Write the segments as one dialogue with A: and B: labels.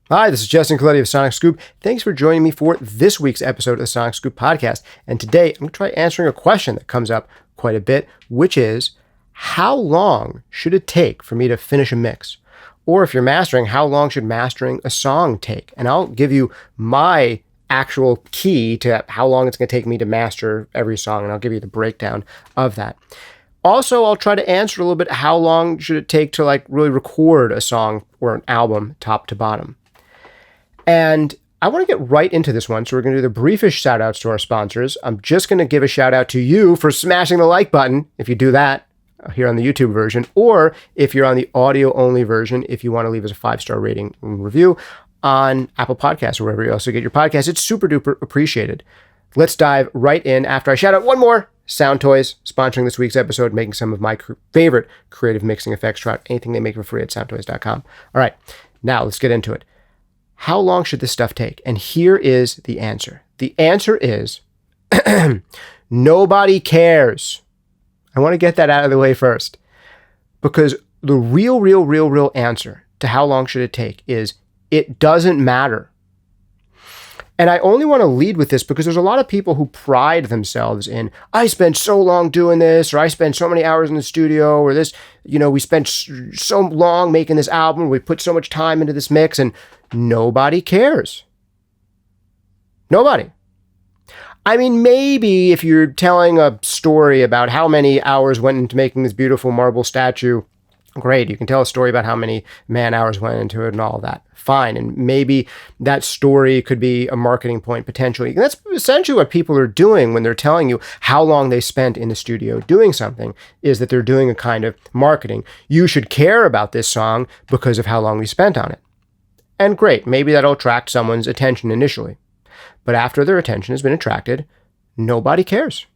A: Hi, this is Justin Colletti of SonicScoop. Thanks for joining me for this week's episode of the SonicScoop Podcast. And today, I'm going to try answering a question that comes up quite a bit, which is, how long should it take for me to finish a mix? Or if you're mastering, how long should mastering a song take? And I'll give you my actual key to how long it's going to take me to master every song, and I'll give you the breakdown of that. Also, I'll try to answer a little bit, how long should it take to really record a song or an album top to bottom? And I want to get right into this one, so we're going to do the briefest shout-outs to our sponsors. I'm just going to give a shout-out to you for smashing the like button, if you do that here on the YouTube version, or if you're on the audio-only version, if you want to leave us a 5-star rating and review on Apple Podcasts or wherever you also get your podcasts. It's super-duper appreciated. Let's dive right in after I shout out one more. Sound Toys, sponsoring this week's episode, making some of my favorite creative mixing effects. Try out anything they make for free at soundtoys.com. All right, now let's get into it. How long should this stuff take? And here is the answer. The answer is nobody cares. I want to get that out of the way first, because the real answer to how long should it take is it doesn't matter. And I only want to lead with this because there's a lot of people who pride themselves in, I spent so long doing this, or I spent so many hours in the studio, or this, we spent so long making this album, we put so much time into this mix, and nobody cares. Nobody. I mean, maybe if you're telling a story about how many hours went into making this beautiful marble statue, great, you can tell a story about how many man-hours went into it and all that. Fine. And maybe that story could be a marketing point potentially. And that's essentially what people are doing when they're telling you how long they spent in the studio doing something, is that they're doing a kind of marketing. You should care about this song because of how long we spent on it. And great, maybe that'll attract someone's attention initially. But after their attention has been attracted, nobody cares.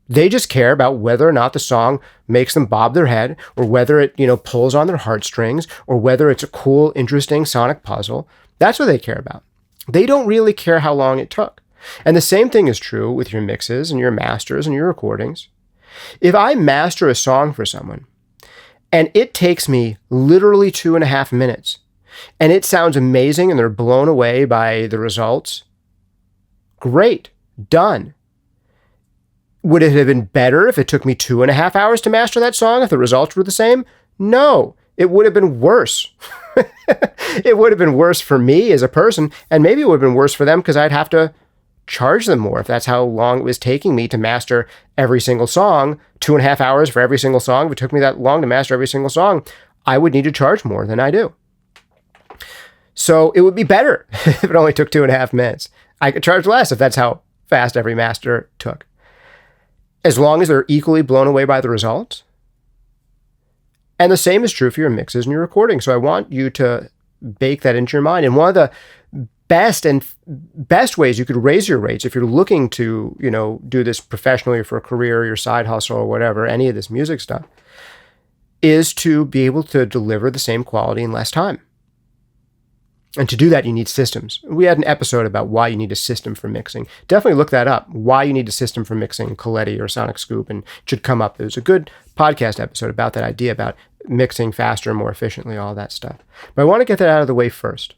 A: They just care about whether or not the song makes them bob their head, or whether it, pulls on their heartstrings, or whether it's a cool, interesting sonic puzzle. That's what they care about. They don't really care how long it took. And the same thing is true with your mixes and your masters and your recordings. If I master a song for someone, and it takes me literally 2.5 minutes, and it sounds amazing and they're blown away by the results, great, done. Would it have been better if it took me 2.5 hours to master that song if the results were the same? No, it would have been worse. It would have been worse for me as a person, and maybe it would have been worse for them because I'd have to charge them more if that's how long it was taking me to master every single song. 2.5 hours for every single song. If it took me that long to master every single song, I would need to charge more than I do. So it would be better if it only took 2.5 minutes. I could charge less if that's how fast every master took. As long as they're equally blown away by the results. And the same is true for your mixes and your recording. So I want you to bake that into your mind. And one of the best ways you could raise your rates if you're looking to, do this professionally for a career, your side hustle or whatever, any of this music stuff, is to be able to deliver the same quality in less time. And to do that, you need systems. We had an episode about why you need a system for mixing. Definitely look that up. Why you need a system for mixing, Colletti or SonicScoop, and it should come up. There's a good podcast episode about that idea about mixing faster, more efficiently, all that stuff. But I want to get that out of the way first.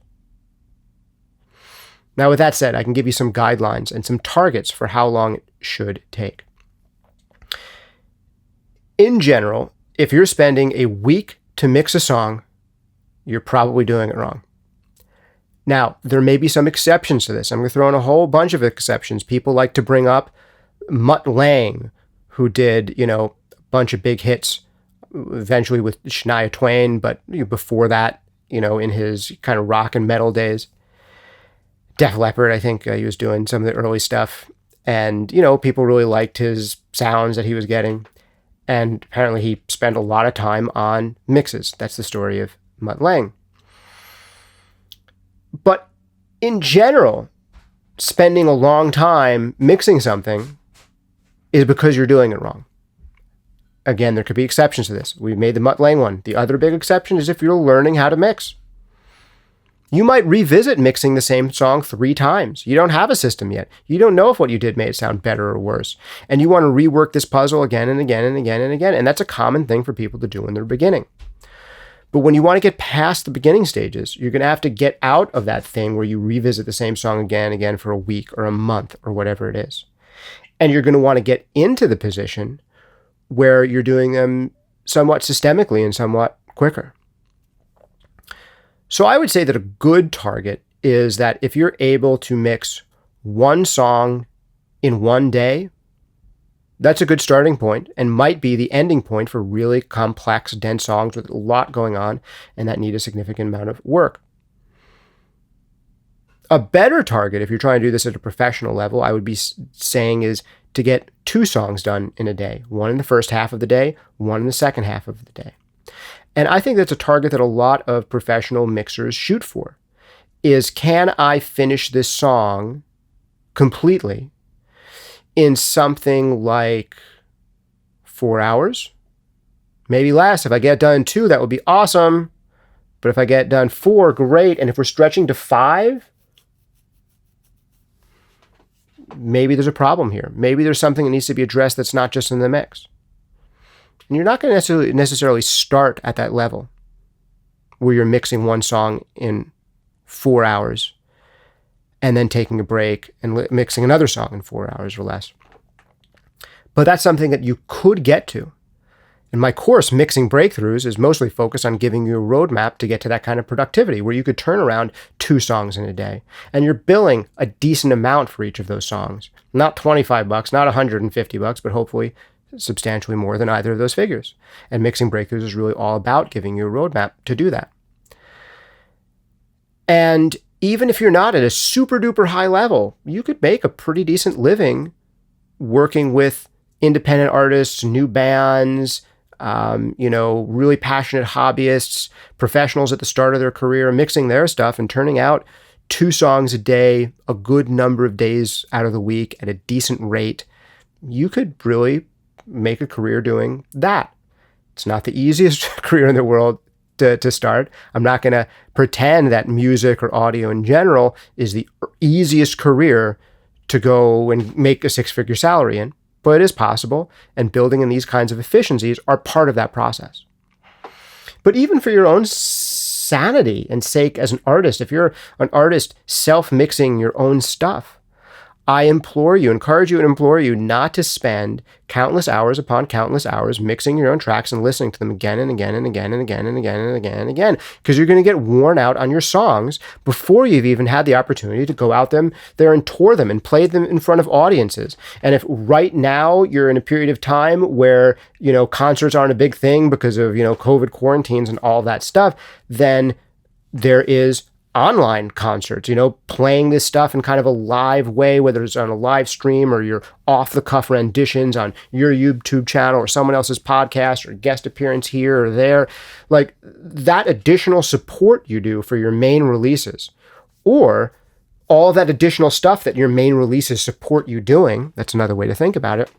A: Now, with that said, I can give you some guidelines and some targets for how long it should take. In general, if you're spending a week to mix a song, you're probably doing it wrong. Now, there may be some exceptions to this. I'm going to throw in a whole bunch of exceptions. People like to bring up Mutt Lange, who did, a bunch of big hits, eventually with Shania Twain, but before that, in his kind of rock and metal days. Def Leppard, I think he was doing some of the early stuff. And, people really liked his sounds that he was getting. And apparently he spent a lot of time on mixes. That's the story of Mutt Lange. But in general, spending a long time mixing something is because you're doing it wrong. Again, there could be exceptions to this. We made the Mutt Lange one. The other big exception is if you're learning how to mix. You might revisit mixing the same song 3 times. You don't have a system yet. You don't know if what you did made it sound better or worse. And you want to rework this puzzle again and again and again and again. And that's a common thing for people to do when they're beginning. But when you want to get past the beginning stages, you're going to have to get out of that thing where you revisit the same song again and again for a week or a month or whatever it is. And you're going to want to get into the position where you're doing them somewhat systemically and somewhat quicker. So I would say that a good target is that if you're able to mix one song in one day, that's a good starting point and might be the ending point for really complex, dense songs with a lot going on and that need a significant amount of work. A better target, if you're trying to do this at a professional level, I would be saying is to get 2 songs done in a day, one in the first half of the day, one in the second half of the day. And I think that's a target that a lot of professional mixers shoot for, is can I finish this song completely in something like 4 hours, maybe less. If I get done 2, that would be awesome. But if I get done 4, great. And if we're stretching to 5, maybe there's a problem here. Maybe there's something that needs to be addressed that's not just in the mix. And you're not going to necessarily start at that level where you're mixing one song in 4 hours and then taking a break and mixing another song in 4 hours or less. But that's something that you could get to. And my course, Mixing Breakthroughs, is mostly focused on giving you a roadmap to get to that kind of productivity where you could turn around 2 songs in a day. And you're billing a decent amount for each of those songs. Not $25, not $150, but hopefully substantially more than either of those figures. And Mixing Breakthroughs is really all about giving you a roadmap to do that. And even if you're not at a super duper high level, you could make a pretty decent living working with independent artists, new bands, really passionate hobbyists, professionals at the start of their career, mixing their stuff and turning out 2 songs a day, a good number of days out of the week at a decent rate. You could really make a career doing that. It's not the easiest career in the world to start. I'm not going to pretend that music or audio in general is the easiest career to go and make a 6-figure salary in, but it is possible, and building in these kinds of efficiencies are part of that process. But even for your own sanity and sake as an artist, if you're an artist self-mixing your own stuff, I encourage you and implore you not to spend countless hours upon countless hours mixing your own tracks and listening to them again and again and again and again and again and again and again, because you're going to get worn out on your songs before you've even had the opportunity to go out there and tour them and play them in front of audiences. And if right now you're in a period of time where, concerts aren't a big thing because of, COVID quarantines and all that stuff, then there is online concerts, playing this stuff in kind of a live way, whether it's on a live stream or your off-the-cuff renditions on your YouTube channel or someone else's podcast or guest appearance here or there. Like that additional support you do for your main releases, or all that additional stuff that your main releases support you doing, that's another way to think about it.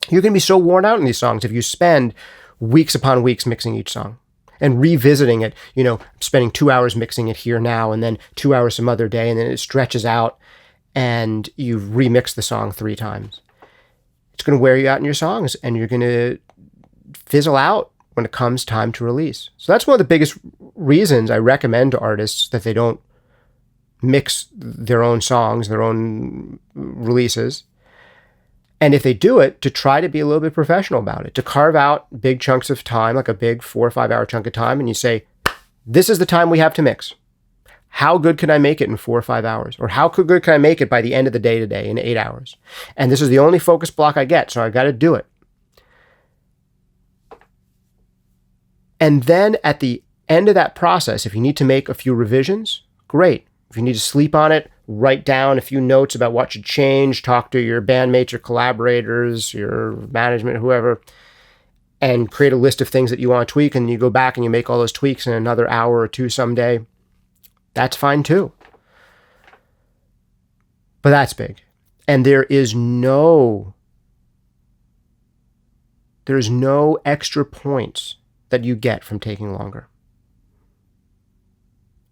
A: You're going to be so worn out in these songs if you spend weeks upon weeks mixing each song and revisiting it, spending 2 hours mixing it here now and then 2 hours some other day, and then it stretches out and you've remixed the song 3 times. It's going to wear you out in your songs and you're going to fizzle out when it comes time to release. So that's one of the biggest reasons I recommend to artists that they don't mix their own songs, their own releases. And if they do it, to try to be a little bit professional about it, to carve out big chunks of time, like a big 4 or 5 hour chunk of time, and you say, this is the time we have to mix. How good can I make it in 4 or 5 hours? Or how good can I make it by the end of the day today in 8 hours? And this is the only focus block I get, so I got to do it. And then at the end of that process, if you need to make a few revisions, great. If you need to sleep on it, write down a few notes about what should change, talk to your bandmates or collaborators, your management, whoever, and create a list of things that you want to tweak, and you go back and you make all those tweaks in another hour or 2 someday. That's fine too. But that's big. And there's no extra points that you get from taking longer.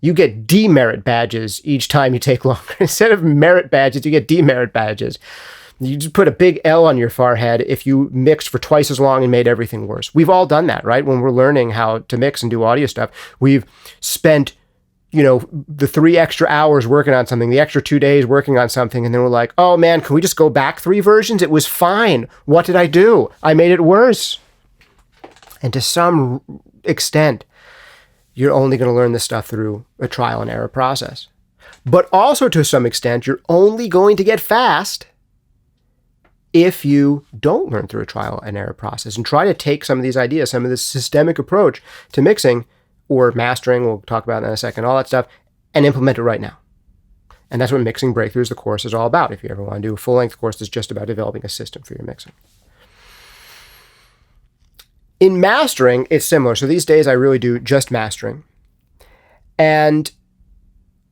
A: You get demerit badges each time you take longer. Instead of merit badges, you get demerit badges. You just put a big L on your forehead if you mixed for twice as long and made everything worse. We've all done that, right? When we're learning how to mix and do audio stuff, we've spent, the 3 extra hours working on something, the extra 2 days working on something, and then we're like, oh man, can we just go back 3 versions? It was fine. What did I do? I made it worse. And to some extent, you're only going to learn this stuff through a trial and error process. But also to some extent, you're only going to get fast if you don't learn through a trial and error process and try to take some of these ideas, some of this systemic approach to mixing or mastering, we'll talk about that in a second, all that stuff, and implement it right now. And that's what Mixing Breakthroughs, the course, is all about. If you ever want to do a full-length course that's just about developing a system for your mixing. In mastering, it's similar. So these days I really do just mastering. And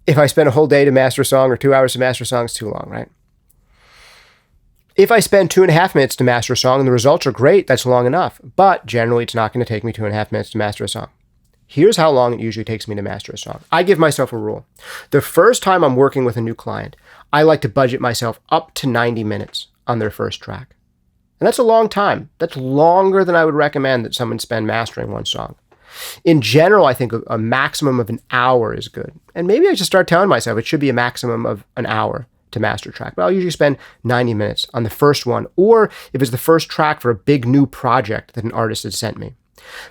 A: if I spend a whole day to master a song or 2 hours to master a song, it's too long, right? If I spend 2.5 minutes to master a song and the results are great, that's long enough. But generally, it's not going to take me 2.5 minutes to master a song. Here's how long it usually takes me to master a song. I give myself a rule. The first time I'm working with a new client, I like to budget myself up to 90 minutes on their first track. And that's a long time. That's longer than I would recommend that someone spend mastering one song. In general, I think a maximum of an hour is good. And maybe I should start telling myself it should be a maximum of an hour to master a track. But I'll usually spend 90 minutes on the first one, or if it's the first track for a big new project that an artist has sent me.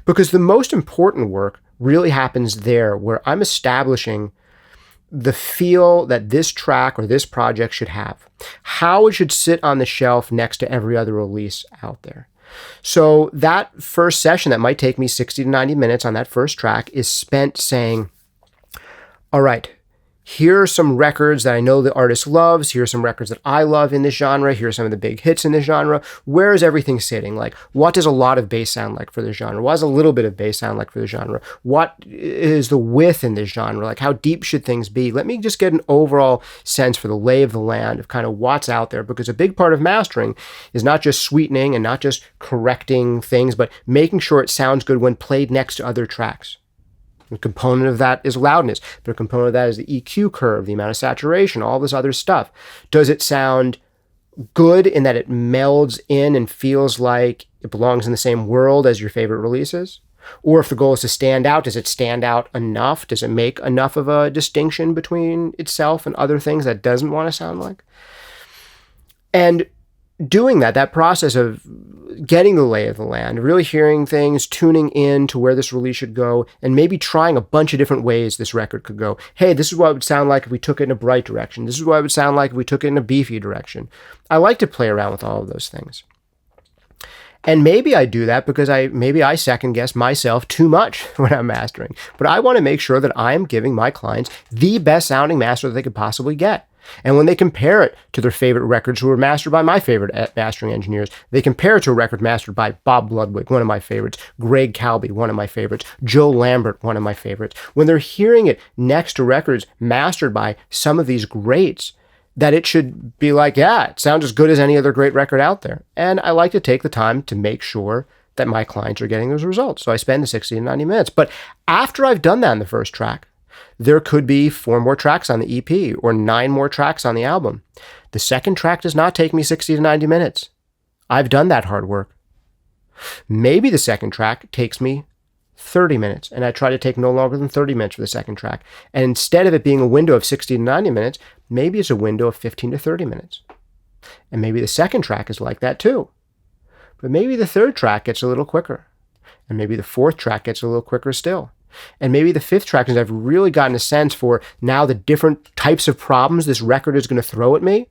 A: Because the most important work really happens there, where I'm establishing the feel that this track or this project should have, how it should sit on the shelf next to every other release out there. So that first session that might take me 60 to 90 minutes on that first track is spent saying, all right, here are some records that I know the artist loves. Here are some records that I love in this genre. Here are some of the big hits in this genre. Where is everything sitting? Like, what does a lot of bass sound like for this genre? What does a little bit of bass sound like for the genre? What is the width in this genre? Like, how deep should things be? Let me just get an overall sense for the lay of the land of kind of what's out there, because a big part of mastering is not just sweetening and not just correcting things, but making sure it sounds good when played next to other tracks. A component of that is loudness, but a component of that is the EQ curve, the amount of saturation, all this other stuff. Does it sound good in that it melds in and feels like it belongs in the same world as your favorite releases? Or if the goal is to stand out, does it stand out enough? Does it make enough of a distinction between itself and other things that doesn't want to sound like? And doing that process of getting the lay of the land, really hearing things, tuning in to where this release should go, and maybe trying a bunch of different ways this record could go. Hey, this is what it would sound like if we took it in a bright direction. This is what it would sound like if we took it in a beefy direction. I like to play around with all of those things. And maybe I do that because I second guess myself too much when I'm mastering. But I want to make sure that I am giving my clients the best sounding master that they could possibly get. And when they compare it to their favorite records who were mastered by my favorite mastering engineers, they compare it to a record mastered by Bob Ludwig, one of my favorites, Greg Calby, one of my favorites, Joe Lambert, one of my favorites. When they're hearing it next to records mastered by some of these greats, that it should be like, yeah, it sounds as good as any other great record out there. And I like to take the time to make sure that my clients are getting those results. So I spend the 60 to 90 minutes. But after I've done that in the first track, there could be 4 more tracks on the EP or 9 more tracks on the album. The second track does not take me 60 to 90 minutes. I've done that hard work. Maybe the second track takes me 30 minutes, and I try to take no longer than 30 minutes for the second track. And instead of it being a window of 60 to 90 minutes, maybe it's a window of 15 to 30 minutes. And maybe the second track is like that too. But maybe the third track gets a little quicker. And maybe the fourth track gets a little quicker still. And maybe the fifth track is I've really gotten a sense for now the different types of problems this record is going to throw at me.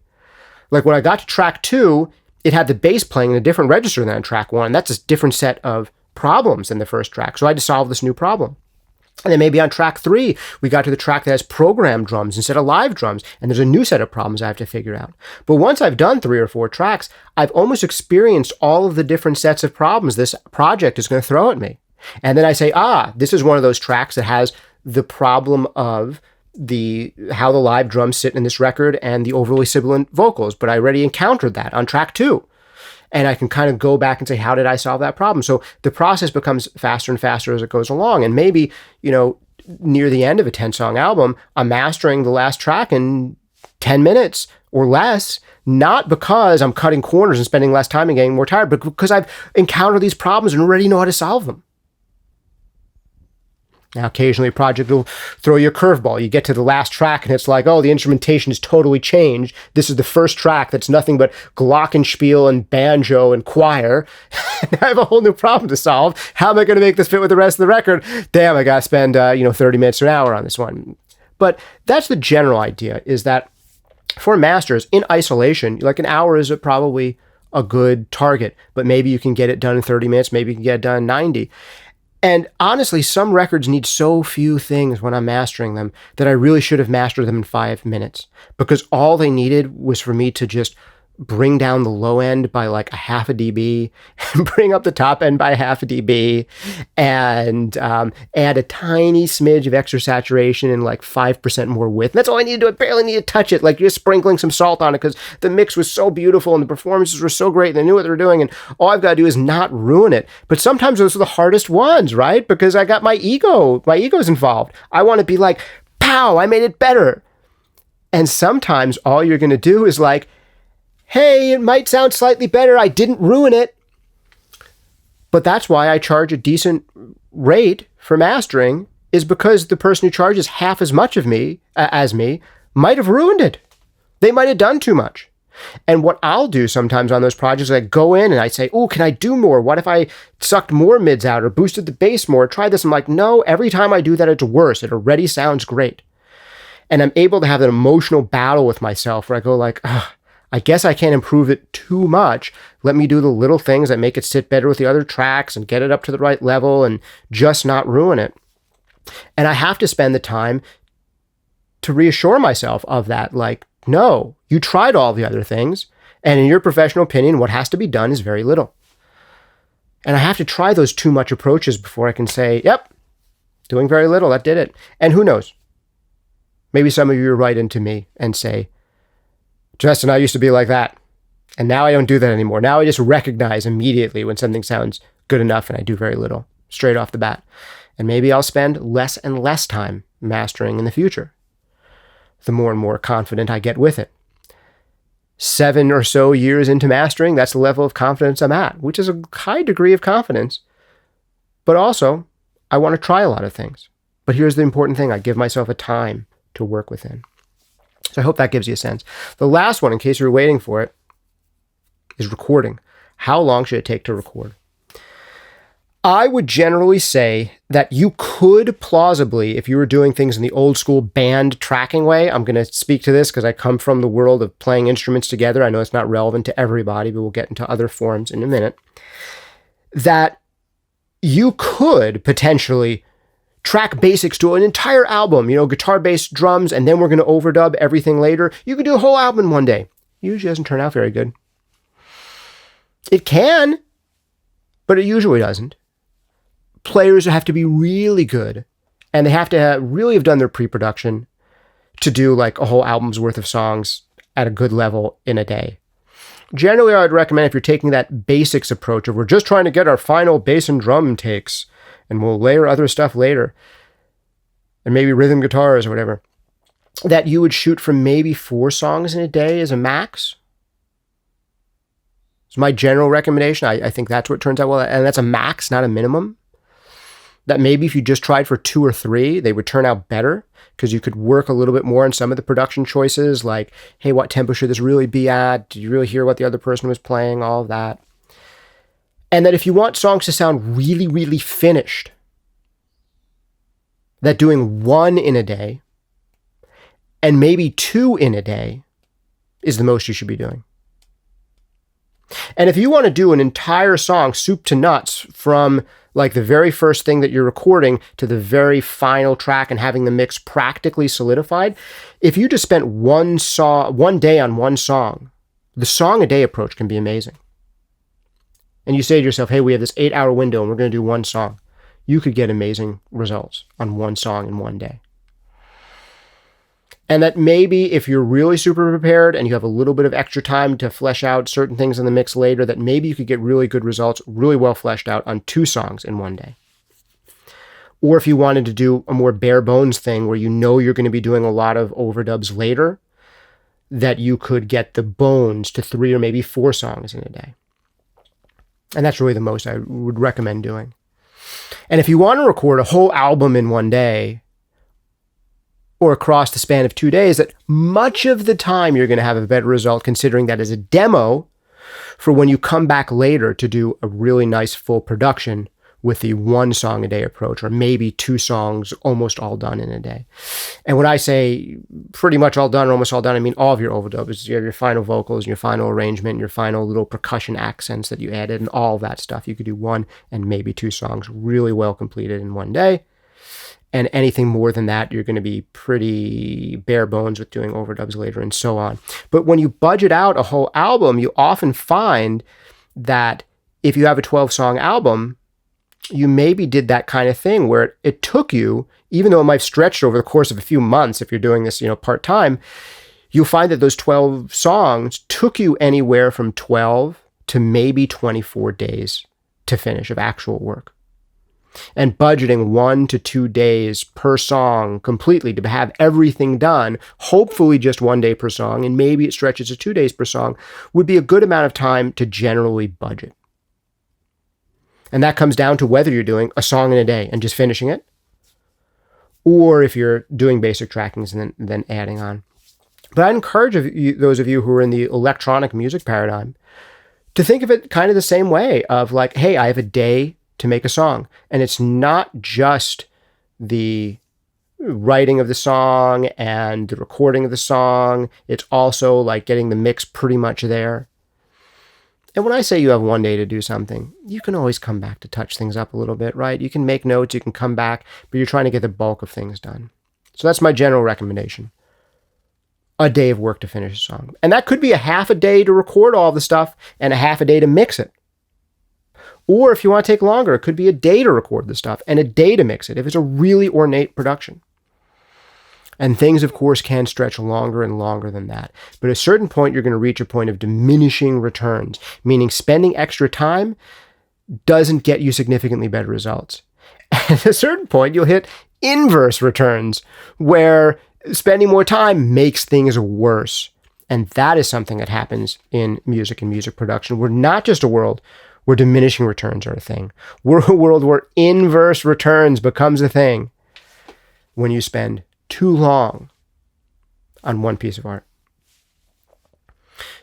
A: Like when I got to track 2, it had the bass playing in a different register than on track 1. That's a different set of problems than the first track. So I had to solve this new problem. And then maybe on track 3, we got to the track that has programmed drums instead of live drums. And there's a new set of problems I have to figure out. But once I've done 3 or 4 tracks, I've almost experienced all of the different sets of problems this project is going to throw at me. And then I say, this is one of those tracks that has the problem of how the live drums sit in this record and the overly sibilant vocals. But I already encountered that on track 2. And I can kind of go back and say, how did I solve that problem? So the process becomes faster and faster as it goes along. And maybe, near the end of a 10-song album, I'm mastering the last track in 10 minutes or less, not because I'm cutting corners and spending less time and getting more tired, but because I've encountered these problems and already know how to solve them. Now, occasionally a project will throw you a curveball. You get to the last track and it's like, oh, the instrumentation is totally changed. This is the first track that's nothing but glockenspiel and banjo and choir. I have a whole new problem to solve. How am I going to make this fit with the rest of the record? Damn, I got to spend 30 minutes to an hour on this one. But that's the general idea, is that for masters in isolation, like an hour is probably a good target, but maybe you can get it done in 30 minutes. Maybe you can get it done in 90. And honestly, some records need so few things when I'm mastering them that I really should have mastered them in 5 minutes, because all they needed was for me to just bring down the low end by like a half a dB and bring up the top end by half a dB and add a tiny smidge of extra saturation and like 5% more width. That's all I needed to do. I barely need to touch it. Like just sprinkling some salt on it because the mix was so beautiful and the performances were so great and they knew what they were doing. And all I've got to do is not ruin it. But sometimes those are the hardest ones, right? Because I got my ego. My ego's involved. I want to be like, pow, I made it better. And sometimes all you're going to do is like, hey, it might sound slightly better. I didn't ruin it. But that's why I charge a decent rate for mastering, is because the person who charges half as much of me as me might have ruined it. They might have done too much. And what I'll do sometimes on those projects, I go in and I say, oh, can I do more? What if I sucked more mids out or boosted the bass more? Try this. I'm like, no, every time I do that, it's worse. It already sounds great. And I'm able to have an emotional battle with myself where I go like, ugh, I guess I can't improve it too much. Let me do the little things that make it sit better with the other tracks and get it up to the right level and just not ruin it. And I have to spend the time to reassure myself of that. Like, no, you tried all the other things. And in your professional opinion, what has to be done is very little. And I have to try those too much approaches before I can say, yep, doing very little, that did it. And who knows? Maybe some of you write into me and say, Justin, I used to be like that. And now I don't do that anymore. Now I just recognize immediately when something sounds good enough and I do very little straight off the bat. And maybe I'll spend less and less time mastering in the future, the more and more confident I get with it. 7 or so years into mastering, that's the level of confidence I'm at, which is a high degree of confidence. But also, I want to try a lot of things. But here's the important thing. I give myself a time to work within. So I hope that gives you a sense. The last one, in case you're waiting for it, is recording. How long should it take to record? I would generally say that you could plausibly, if you were doing things in the old school band tracking way, I'm going to speak to this because I come from the world of playing instruments together. I know it's not relevant to everybody, but we'll get into other forms in a minute. That you could potentially track basics to an entire album, guitar, bass, drums, and then we're going to overdub everything later. You could do a whole album in one day. Usually doesn't turn out very good. It can, but it usually doesn't. Players have to be really good, and they have to really have done their pre-production to do like a whole album's worth of songs at a good level in a day. Generally, I would recommend, if you're taking that basics approach of we're just trying to get our final bass and drum takes, and we'll layer other stuff later, and maybe rhythm guitars or whatever, that you would shoot for maybe 4 songs in a day as a max. It's my general recommendation. I think that's what turns out well, and that's a max, not a minimum. That maybe if you just tried for 2 or 3, they would turn out better, because you could work a little bit more on some of the production choices, like, hey, what tempo should this really be at? Did you really hear what the other person was playing? All of that. And that if you want songs to sound really, really finished, that doing 1 in a day and maybe 2 in a day is the most you should be doing. And if you want to do an entire song, soup to nuts, from like the very first thing that you're recording to the very final track and having the mix practically solidified, if you just spent one day on one song, the song a day approach can be amazing. And you say to yourself, hey, we have this 8-hour window and we're going to do one song. You could get amazing results on one song in one day. And that maybe if you're really super prepared and you have a little bit of extra time to flesh out certain things in the mix later, that maybe you could get really good results, really well fleshed out on 2 songs in one day. Or if you wanted to do a more bare bones thing where you know you're going to be doing a lot of overdubs later, that you could get the bones to 3 or maybe 4 songs in a day. And that's really the most I would recommend doing. And if you want to record a whole album in one day or across the span of 2 days, that much of the time you're going to have a better result considering that as a demo for when you come back later to do a really nice full production with the 1 song a day approach, or maybe 2 songs almost all done in a day. And when I say pretty much all done or almost all done, I mean all of your overdubs. You have your final vocals, your final arrangement, your final little percussion accents that you added, and all that stuff. You could do 1 and maybe 2 songs really well completed in one day. And anything more than that, you're going to be pretty bare bones with doing overdubs later and so on. But when you budget out a whole album, you often find that if you have a 12-song album, you maybe did that kind of thing where it took you, even though it might have stretched over the course of a few months, if you're doing this, part-time, you'll find that those 12 songs took you anywhere from 12 to maybe 24 days to finish of actual work. And budgeting 1 to 2 days per song completely to have everything done, hopefully just 1 day per song, and maybe it stretches to 2 days per song, would be a good amount of time to generally budget. And that comes down to whether you're doing a song in a day and just finishing it, or if you're doing basic trackings and then adding on. But I'd encourage those of you who are in the electronic music paradigm to think of it kind of the same way of like, hey, I have a day to make a song. And it's not just the writing of the song and the recording of the song. It's also like getting the mix pretty much there. And when I say you have 1 day to do something, you can always come back to touch things up a little bit, right? You can make notes, you can come back, but you're trying to get the bulk of things done. So that's my general recommendation. A day of work to finish a song. And that could be a half a day to record all the stuff and a half a day to mix it. Or if you want to take longer, it could be a day to record the stuff and a day to mix it if it's a really ornate production. And things, of course, can stretch longer and longer than that. But at a certain point, you're going to reach a point of diminishing returns, meaning spending extra time doesn't get you significantly better results. At a certain point, you'll hit inverse returns, where spending more time makes things worse. And that is something that happens in music and music production. We're not just a world where diminishing returns are a thing. We're a world where inverse returns becomes a thing when you spend too long on one piece of art.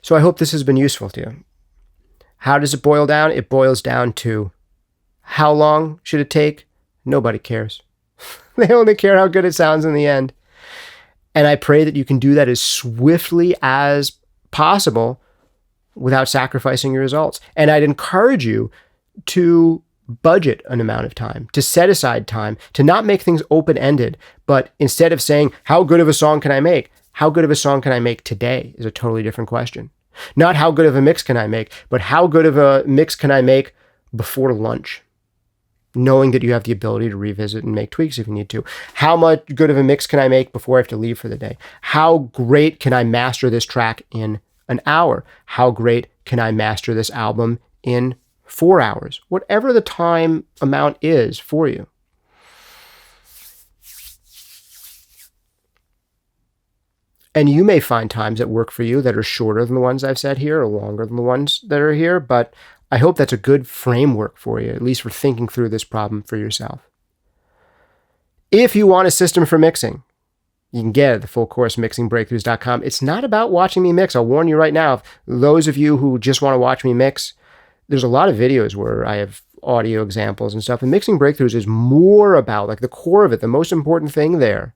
A: So I hope this has been useful to you. How does it boil down? It boils down to how long should it take? Nobody cares. They only care how good it sounds in the end. And I pray that you can do that as swiftly as possible without sacrificing your results. And I'd encourage you to budget an amount of time, to set aside time, to not make things open-ended, but instead of saying, how good of a song can I make? How good of a song can I make today is a totally different question. Not how good of a mix can I make, but how good of a mix can I make before lunch? Knowing that you have the ability to revisit and make tweaks if you need to. How much good of a mix can I make before I have to leave for the day? How great can I master this track in an hour? How great can I master this album in 4 hours? Whatever the time amount is for you. And you may find times that work for you that are shorter than the ones I've said here or longer than the ones that are here, but I hope that's a good framework for you, at least for thinking through this problem for yourself. If you want a system for mixing, you can get it at the full course, mixingbreakthroughs.com. It's not about watching me mix. I'll warn you right now, those of you who just want to watch me mix, there's a lot of videos where I have audio examples and stuff. And Mixing Breakthroughs is more about, like the core of it, the most important thing there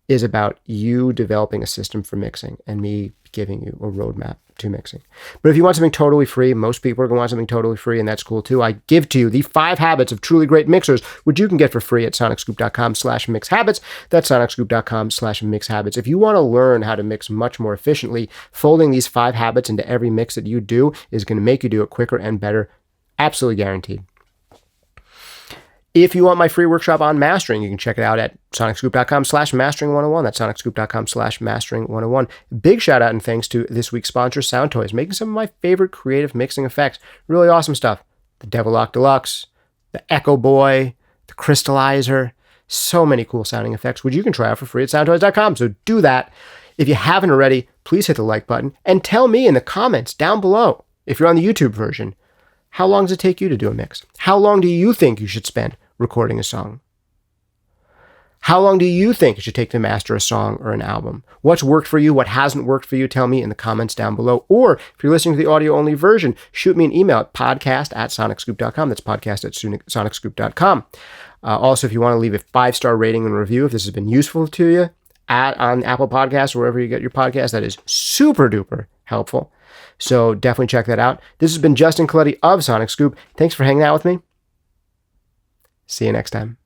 A: is about you developing a system for mixing and me giving you a roadmap to mixing. But if you want something totally free, most people are going to want something totally free, and that's cool too. I give to you the 5 habits of truly great mixers, which you can get for free at SonicScoop.com/mixhabits. That's SonicScoop.com/mixhabits. If you want to learn how to mix much more efficiently, folding these 5 habits into every mix that you do is going to make you do it quicker and better. Absolutely guaranteed. If you want my free workshop on mastering, you can check it out at SonicScoop.com/mastering101. That's SonicScoop.com/mastering101. Big shout out and thanks to this week's sponsor, Sound Toys, making some of my favorite creative mixing effects. Really awesome stuff. The Devil Lock Deluxe, the Echo Boy, the Crystallizer. So many cool sounding effects, which you can try out for free at SoundToys.com. So do that. If you haven't already, please hit the like button and tell me in the comments down below, if you're on the YouTube version, how long does it take you to do a mix? How long do you think you should spend recording a song? How long do you think it should take to master a song or an album? What's worked for you? What hasn't worked for you? Tell me in the comments down below. Or if you're listening to the audio-only version, shoot me an email at podcast@sonicscoop.com. That's podcast@sonicscoop.com. Also, if you want to leave a 5-star rating and review, if this has been useful to you on Apple Podcasts or wherever you get your podcast, that is super duper helpful. So definitely check that out. This has been Justin Colletti of SonicScoop. Thanks for hanging out with me. See you next time.